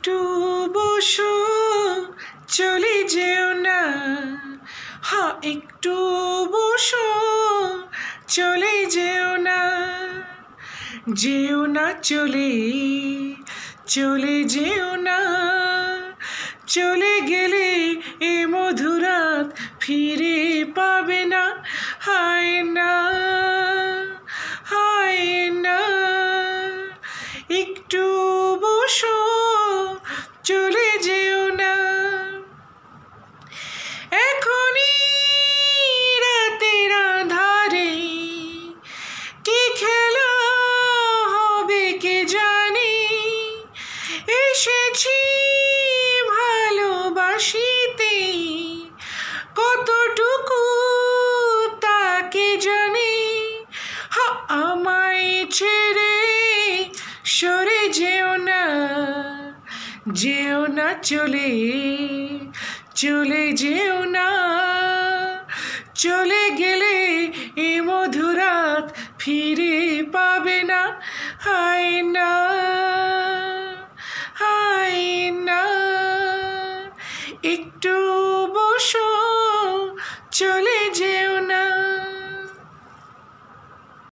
একটু বসো, চলে যেও না। হ্যাঁ, একটু বসো, চলে যেও না। যেও না চলে, চলে যেও না। চলে গেলে এ মধুরাত ফিরে পাবে না। হায় না, হায় না। একটু বসো, চলে যেও না। এখনই রাতের আঁধারে কি খেলা হবে কে জানে। এসেছি ভালোবাসিতে, কতটুকু তাকে জানে। আমায় ছেড়ে সরে যেও না, যেও না চলে, চলে যেও না। চলে গেলে এ মধুরাত ফিরে পাবে না। হায় না, হায় না। একটু বসো, চলে যেও না।